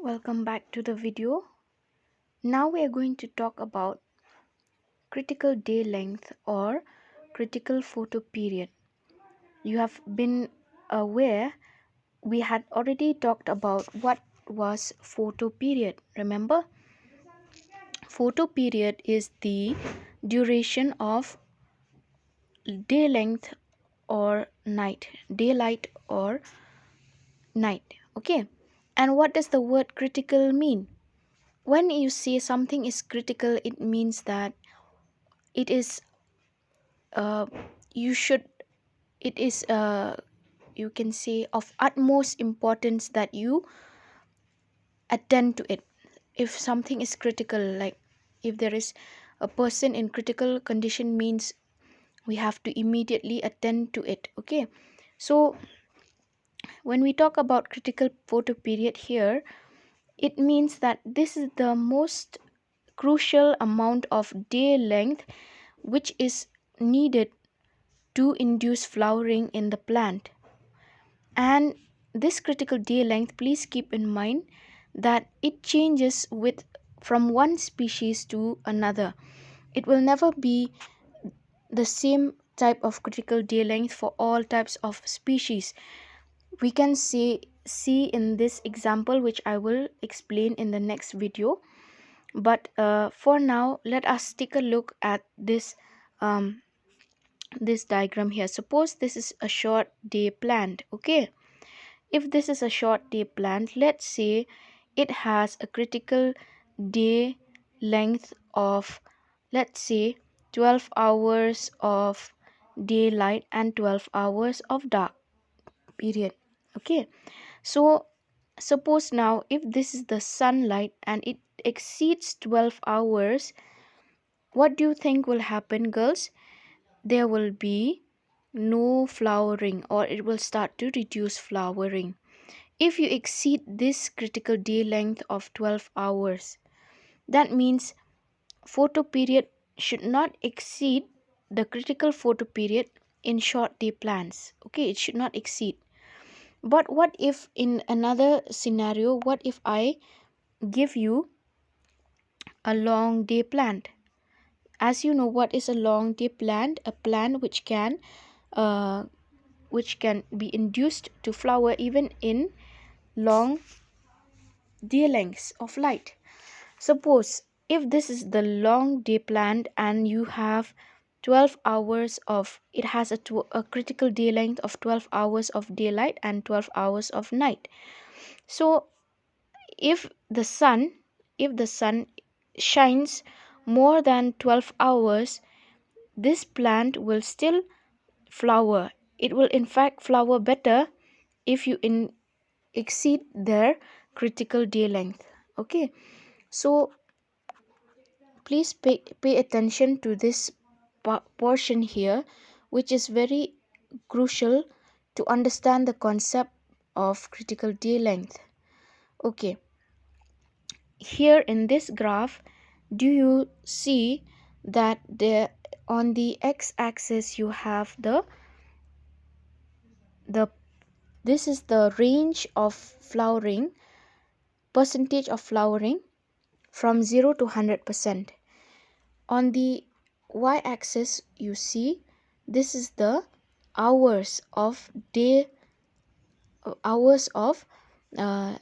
Welcome back to the video. Now we are going to talk about critical day length or critical photoperiod. You have been aware we had already talked about what was photoperiod. Remember? Photoperiod is the duration of day length or night, daylight or night. Okay? And what does the word critical mean? When you say something is critical, it means that it is uh, you should it is you can say of utmost importance that you attend to it. If something is critical, like if there is a person in critical condition, means we have to immediately attend to it. Okay, so when we talk about critical photoperiod here, it means that this is the most crucial amount of day length which is needed to induce flowering in the plant. And this critical day length, please keep in mind that it changes with from one species to another. It will never be the same type of critical day length for all types of species. We can see in this example, which I will explain in the next video. But for now, let us take a look at um, this diagram here. Suppose this is a short day plant. Okay, if this is a short day plant, let's say it has a critical day length of, let's say, 12 hours of daylight and 12 hours of dark period. Okay, so suppose now if this is the sunlight and it exceeds 12 hours, what do you think will happen, girls? There will be no flowering, or it will start to reduce flowering. If you exceed this critical day length of 12 hours, that means photoperiod should not exceed the critical photoperiod in short day plants. Okay, it should not exceed. But what if in another scenario, what if I give you a long day plant? As you know, what is a long day plant? A plant uh, which can be induced to flower even in long day lengths of light. Suppose if this is the long day plant and you have 12 hours of, it has a critical day length of 12 hours of daylight and 12 hours of night. So if the sun if the sun shines more than 12 hours, this plant will still flower. It will in fact flower better if you exceed their critical day length. Okay, so please pay attention to this portion here, which is very crucial to understand the concept of critical day length. Okay, here in this graph, do you see that on the x-axis you have the this is the range of flowering, percentage of flowering from 0 to 100%. On the y-axis, you see this is the hours of day, hours of uh,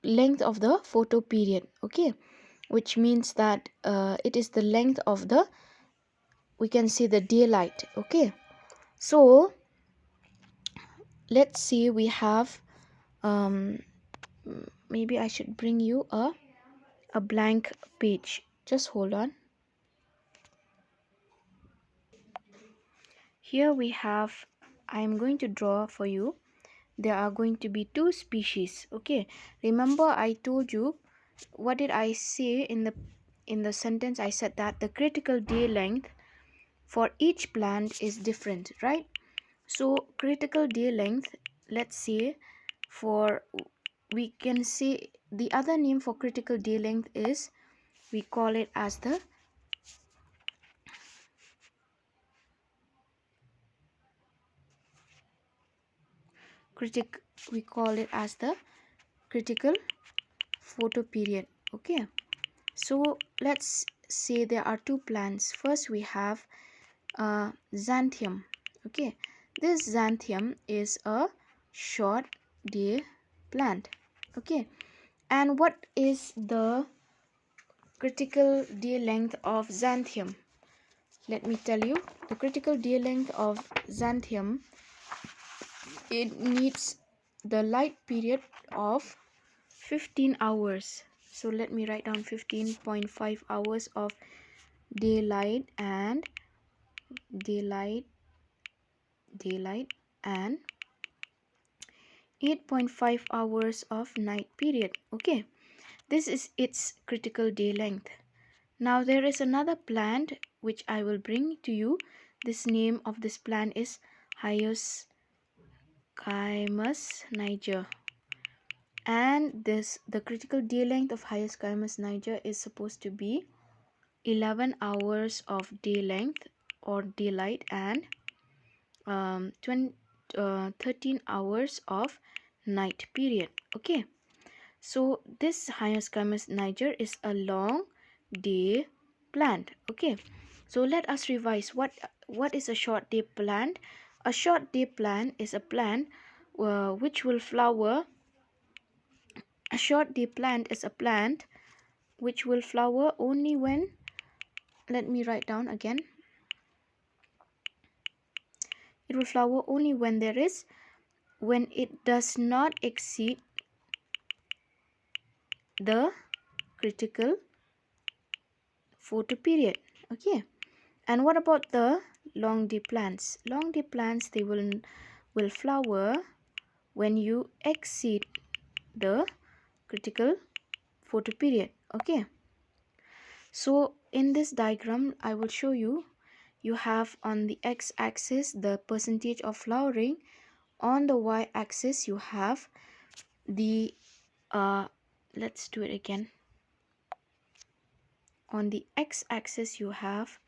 length of the photo period. Okay, which means that it is the length of the, we can see the daylight. Okay, so let's see, we have maybe I should bring you a blank page. Just hold on. Here we have, I am going to draw for you. There are going to be two species. Okay, remember I told you, what did I say in the sentence? I said that the critical day length for each plant is different, right? So critical day length, let's say, for, we can say the other name for critical day length is, we call it as the we call it as the critical photoperiod. Okay, so let's say there are two plants. First we have xanthium. Okay, this xanthium is a short day plant. Okay, and what is the critical day length of xanthium? Let me tell you, the critical day length of xanthium, it needs the light period of 15 hours. So let me write down 15.5 hours of daylight and daylight daylight and 8.5 hours of night period. Okay, this is its critical day length. Now there is another plant which I will bring to you. This name of this plant is Hyoscyamus niger, and the critical day length of Hyoscyamus niger is supposed to be 11 hours of day length or daylight and 13 hours of night period. Okay, so this Hyoscyamus niger is a long day plant. Okay, so let us revise what is a short day plant. A short day plant is a plant which will flower. A short day plant is a plant which will flower only when, let me write down again, it will flower only when it does not exceed the critical photoperiod. Okay, and what about the long day plants? Long day plants, they will flower when you exceed the critical photoperiod. Okay, so in this diagram I will show you, you have on the x-axis the percentage of flowering, on the y-axis you have the let's do it again. On the x-axis you have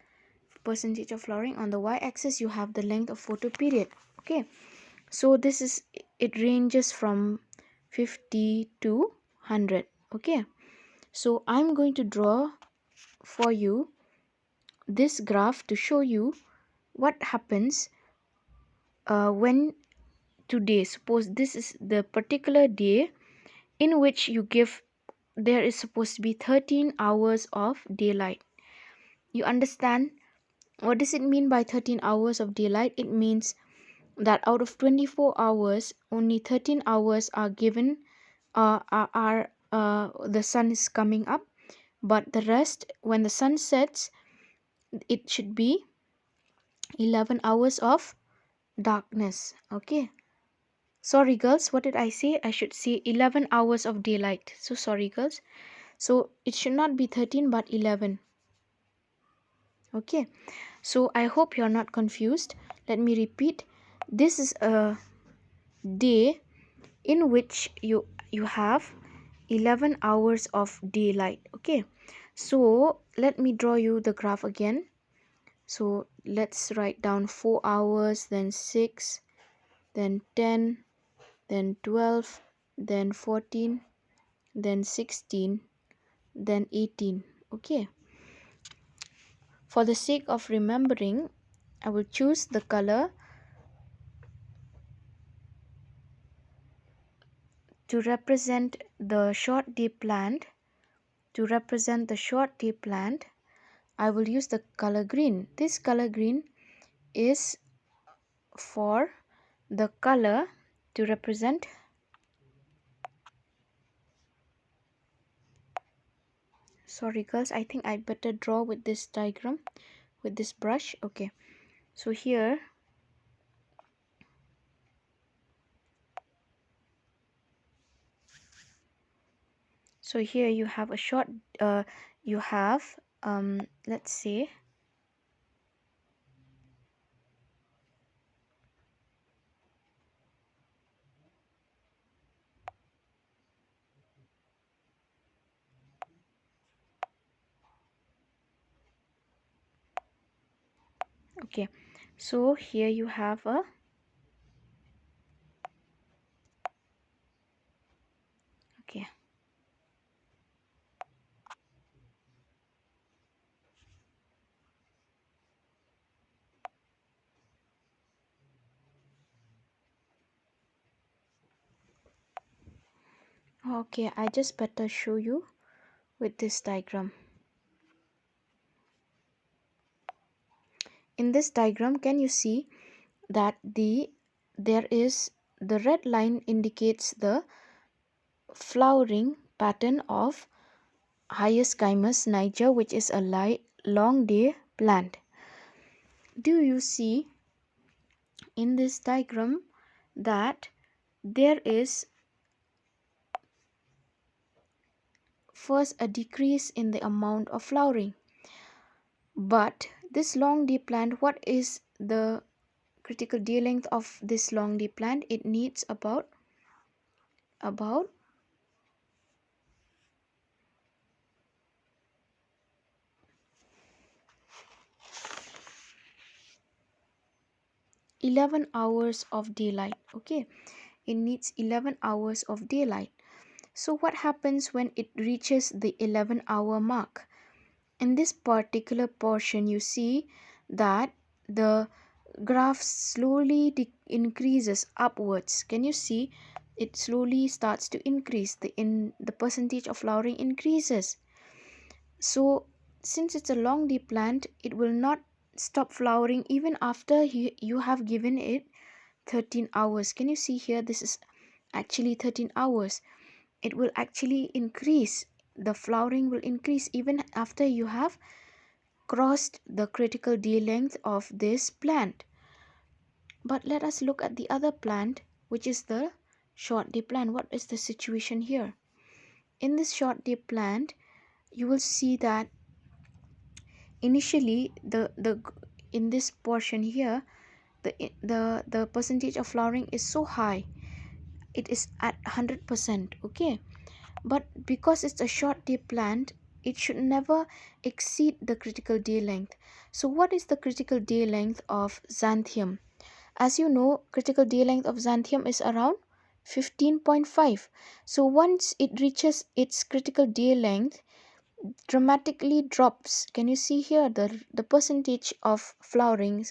percentage of flowering, on the y-axis you have the length of photoperiod. Okay, so this is, it ranges from 50 to 100. Okay, so I'm going to draw for you this graph to show you what happens when today, suppose this is the particular day in which you give, there is supposed to be 13 hours of daylight. You understand what does it mean by 13 hours of daylight? It means that out of 24 hours only 13 hours are given, the sun is coming up, but the rest, when the sun sets, it should be 11 hours of darkness. Okay, sorry girls, what did I say? I should say 11 hours of daylight. So sorry girls, so it should not be 13 but 11. Okay, so I hope you're not confused. Let me repeat, this is a day in which you have 11 hours of daylight. Okay, so let me draw you the graph again. So let's write down 4 hours, then 6, then 10, then 12, then 14, then 16, then 18. Okay, for the sake of remembering, I will choose the color to represent the short day plant. To represent the short day plant, I will use the color green. This color green is for the color to represent, sorry girls, I think I better draw with this diagram, with this brush. Okay, so here you have a short you have let's say okay, so here you have Okay. Okay, I just better show you with this diagram. In this diagram, can you see that there is the red line indicates the flowering pattern of Hyoscyamus niger, which is a long day plant. Do you see in this diagram that there is first a decrease in the amount of flowering, but this long day plant, what is the critical day length of this long day plant? It needs about 11 hours of daylight. Okay, it needs 11 hours of daylight. So what happens when it reaches the 11-hour mark? In this particular portion, you see that the graph slowly increases upwards. Can you see? It slowly starts to increase. The percentage of flowering increases. So since it's a long day plant, it will not stop flowering even after you have given it 13 hours. Can you see here? This is actually 13 hours. It will actually increase. The flowering will increase even after you have crossed the critical day length of this plant. But let us look at the other plant, which is the short day plant. What is the situation here? In this short day plant, you will see that initially the in this portion here, the percentage of flowering is so high. It is at 100%. Okay, but because it's a short day plant, it should never exceed the critical day length. So what is the critical day length of xanthium? As you know, critical day length of xanthium is around 15.5. So once it reaches its critical day length, dramatically drops. Can you see here the percentage of flowering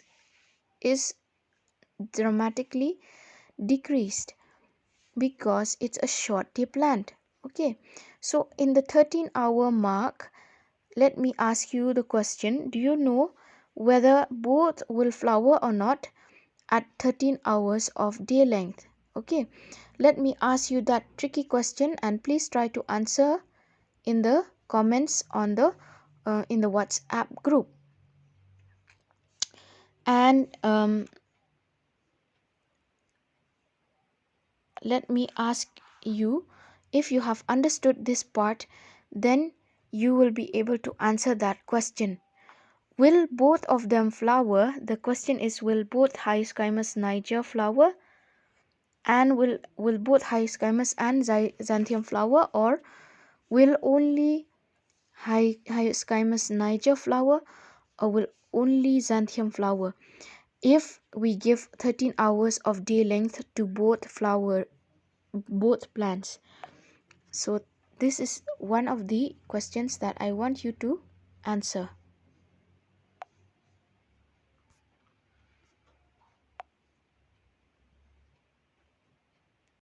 is dramatically decreased because it's a short day plant. Okay, so in the 13-hour mark, let me ask you the question: do you know whether both will flower or not at 13 hours of day length? Okay, let me ask you that tricky question, and please try to answer in the comments on the in the WhatsApp group. And let me ask you, if you have understood this part, then you will be able to answer that question. Will both of them flower? The question is, will both Hyoscyamus niger flower? And will both Hyoscyamus and xanthium flower, or will only Hyoscyamus niger flower, or will only xanthium flower? If we give 13 hours of day length to both plants. So this is one of the questions that I want you to answer.